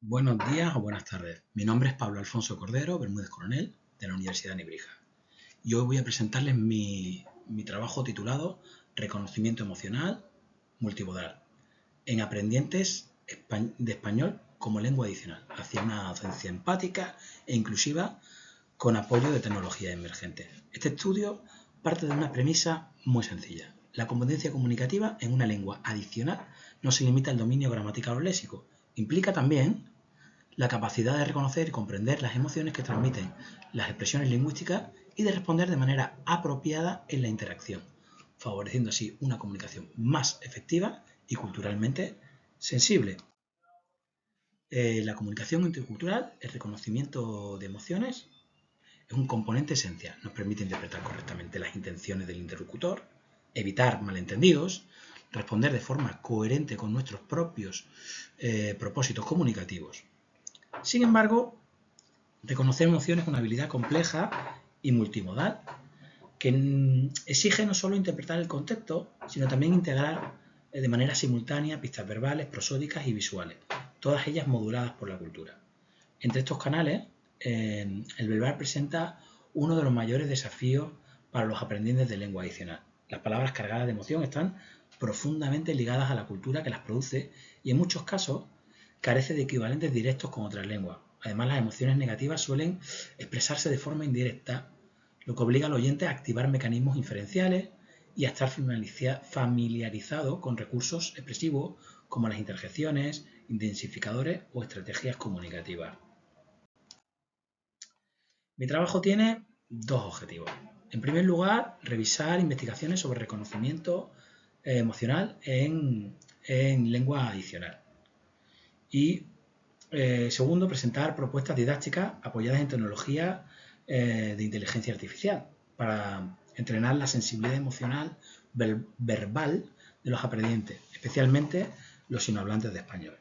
Buenos días o buenas tardes. Mi nombre es Pablo Alfonso Cordero Bermúdez Coronel, de la Universidad de Nebrija. Y hoy voy a presentarles mi trabajo titulado Reconocimiento emocional multimodal en aprendientes de español como lengua adicional, hacia una docencia empática e inclusiva con apoyo de tecnologías emergentes. Este estudio parte de una premisa muy sencilla. La competencia comunicativa en una lengua adicional no se limita al dominio gramatical o léxico, implica también la capacidad de reconocer y comprender las emociones que transmiten las expresiones lingüísticas y de responder de manera apropiada en la interacción, favoreciendo así una comunicación más efectiva y culturalmente sensible. La comunicación intercultural, el reconocimiento de emociones, es un componente esencial. Nos permite interpretar correctamente las intenciones del interlocutor, evitar malentendidos, responder de forma coherente con nuestros propios propósitos comunicativos. Sin embargo, reconocer emociones es una habilidad compleja y multimodal que exige no solo interpretar el contexto, sino también integrar de manera simultánea pistas verbales, prosódicas y visuales, todas ellas moduladas por la cultura. Entre estos canales, el verbal presenta uno de los mayores desafíos para los aprendientes de lengua adicional. Las palabras cargadas de emoción están profundamente ligadas a la cultura que las produce y en muchos casos carece de equivalentes directos con otras lenguas. Además, las emociones negativas suelen expresarse de forma indirecta, lo que obliga al oyente a activar mecanismos inferenciales y a estar familiarizado con recursos expresivos como las interjecciones, intensificadores o estrategias comunicativas. Mi trabajo tiene dos objetivos. En primer lugar, revisar investigaciones sobre reconocimiento emocional en lengua adicional. Y segundo, presentar propuestas didácticas apoyadas en tecnología de inteligencia artificial para entrenar la sensibilidad emocional verbal de los aprendientes, especialmente los sinohablantes de español.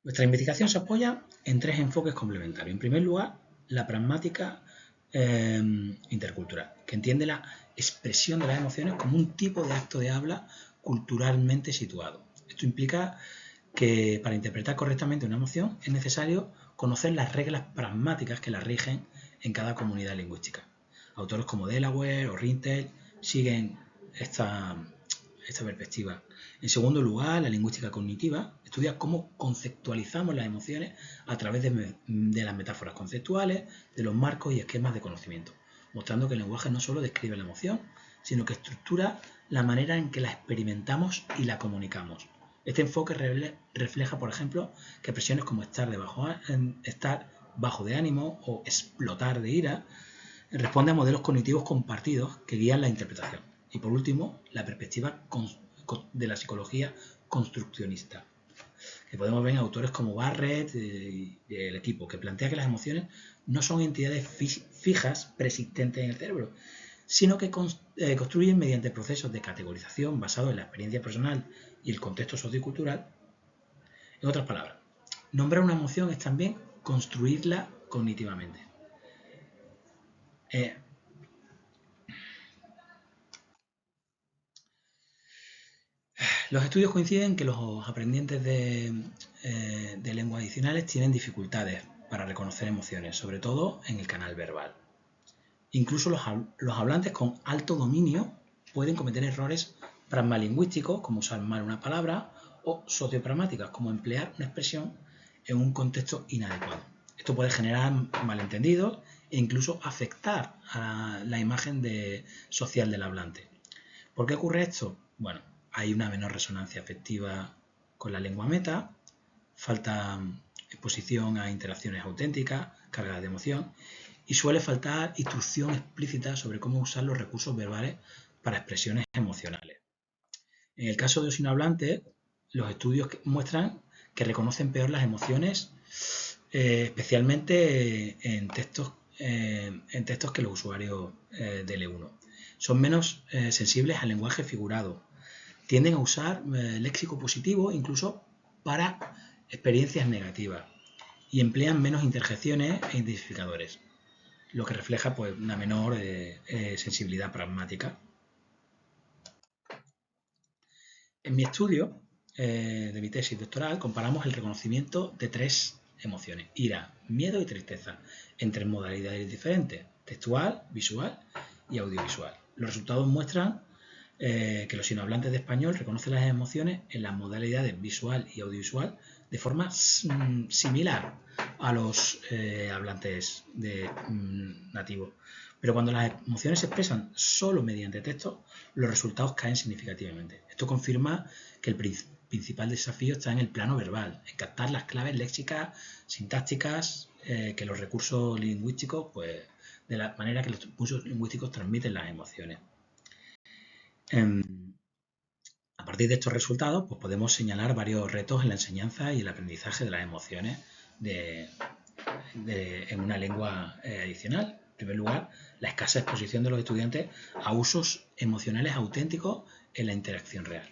Nuestra investigación se apoya en tres enfoques complementarios. En primer lugar, la pragmática intercultural, que entiende la expresión de las emociones como un tipo de acto de habla culturalmente situado. Esto implica que para interpretar correctamente una emoción es necesario conocer las reglas pragmáticas que la rigen en cada comunidad lingüística. Autores como Delaware o Rintel siguen esta perspectiva. En segundo lugar, la lingüística cognitiva estudia cómo conceptualizamos las emociones a través de las metáforas conceptuales, de los marcos y esquemas de conocimiento, mostrando que el lenguaje no solo describe la emoción, sino que estructura la manera en que la experimentamos y la comunicamos. Este enfoque refleja, por ejemplo, que expresiones como estar bajo de ánimo o explotar de ira responden a modelos cognitivos compartidos que guían la interpretación. Y por último, la perspectiva de la psicología construccionista, que podemos ver en autores como Barrett y el equipo, que plantea que las emociones no son entidades fijas persistentes en el cerebro, sino que construyen mediante procesos de categorización basados en la experiencia personal y el contexto sociocultural. En otras palabras, nombrar una emoción es también construirla cognitivamente. Los estudios coinciden que los aprendientes de lenguas adicionales tienen dificultades para reconocer emociones, sobre todo en el canal verbal. Incluso los hablantes con alto dominio pueden cometer errores pragmalingüísticos, como usar mal una palabra, o sociopragmáticas, como emplear una expresión en un contexto inadecuado. Esto puede generar malentendidos e incluso afectar a la imagen social del hablante. ¿Por qué ocurre esto? Bueno, hay una menor resonancia afectiva con la lengua meta, falta exposición a interacciones auténticas, cargadas de emoción, y suele faltar instrucción explícita sobre cómo usar los recursos verbales para expresiones emocionales. En el caso de los sinohablantes, los estudios muestran que reconocen peor las emociones, especialmente en textos que los usuarios del E1. Son menos sensibles al lenguaje figurado. Tienden a usar léxico positivo incluso para experiencias negativas y emplean menos interjecciones e identificadores, lo que refleja pues, una menor sensibilidad pragmática. En mi estudio de mi tesis doctoral, comparamos el reconocimiento de 3 emociones: ira, miedo y tristeza, en 3 modalidades diferentes: textual, visual y audiovisual. Los resultados muestran que los sinohablantes de español reconocen las emociones en las modalidades visual y audiovisual de forma similar a los hablantes nativos. Pero cuando las emociones se expresan solo mediante texto, los resultados caen significativamente. Esto confirma que el principal desafío está en el plano verbal, en captar las claves léxicas, sintácticas, que los recursos lingüísticos, pues, de la manera que los recursos lingüísticos transmiten las emociones. A partir de estos resultados, pues podemos señalar varios retos en la enseñanza y el aprendizaje de las emociones en una lengua adicional. En primer lugar, la escasa exposición de los estudiantes a usos emocionales auténticos en la interacción real.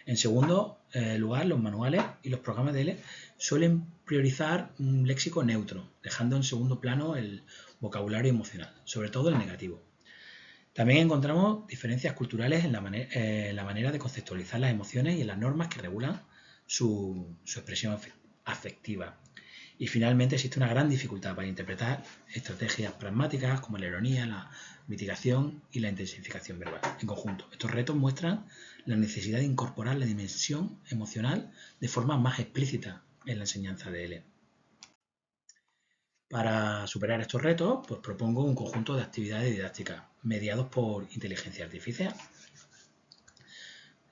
En segundo lugar, los manuales y los programas de L suelen priorizar un léxico neutro, dejando en segundo plano el vocabulario emocional, sobre todo el negativo. También encontramos diferencias culturales en la manera de conceptualizar las emociones y en las normas que regulan su expresión afectiva. Y finalmente existe una gran dificultad para interpretar estrategias pragmáticas como la ironía, la mitigación y la intensificación verbal. En conjunto, estos retos muestran la necesidad de incorporar la dimensión emocional de forma más explícita en la enseñanza de L. Para superar estos retos, pues propongo un conjunto de actividades didácticas mediados por inteligencia artificial.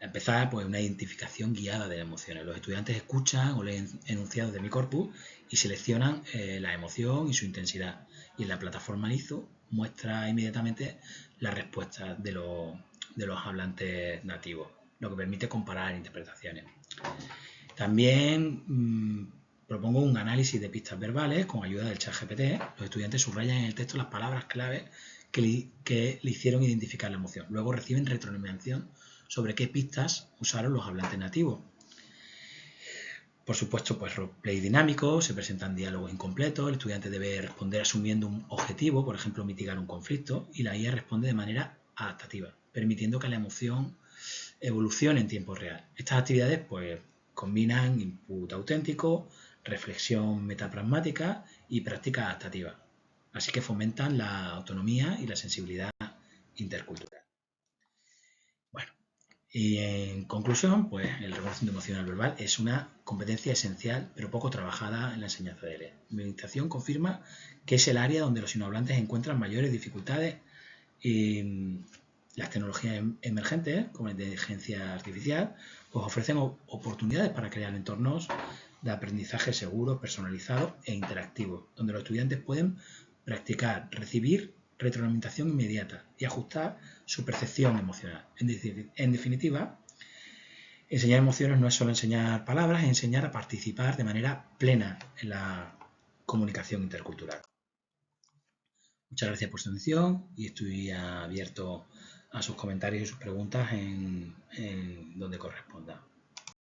A empezar, pues una identificación guiada de las emociones. Los estudiantes escuchan o leen enunciados de mi corpus y seleccionan la emoción y su intensidad. Y en la plataforma Lizo muestra inmediatamente las respuestas de los hablantes nativos, lo que permite comparar interpretaciones. También propongo un análisis de pistas verbales con ayuda del ChatGPT. Los estudiantes subrayan en el texto las palabras clave que le hicieron identificar la emoción. Luego reciben retroalimentación sobre qué pistas usaron los hablantes nativos. Por supuesto, pues roleplay dinámico, se presentan diálogos incompletos, el estudiante debe responder asumiendo un objetivo, por ejemplo, mitigar un conflicto, y la IA responde de manera adaptativa, permitiendo que la emoción evolucione en tiempo real. Estas actividades, pues, combinan input auténtico, reflexión metapragmática y práctica adaptativa. Así que fomentan la autonomía y la sensibilidad intercultural. Bueno, y en conclusión, pues el reconocimiento emocional verbal es una competencia esencial, pero poco trabajada en la enseñanza de L. Mi investigación confirma que es el área donde los sinohablantes encuentran mayores dificultades y las tecnologías emergentes, como la inteligencia artificial, pues ofrecen oportunidades para crear entornos de aprendizaje seguros, personalizados e interactivos, donde los estudiantes pueden practicar, recibir retroalimentación inmediata y ajustar su percepción emocional. En definitiva, enseñar emociones no es solo enseñar palabras, es enseñar a participar de manera plena en la comunicación intercultural. Muchas gracias por su atención y estoy abierto a sus comentarios y sus preguntas en donde corresponda.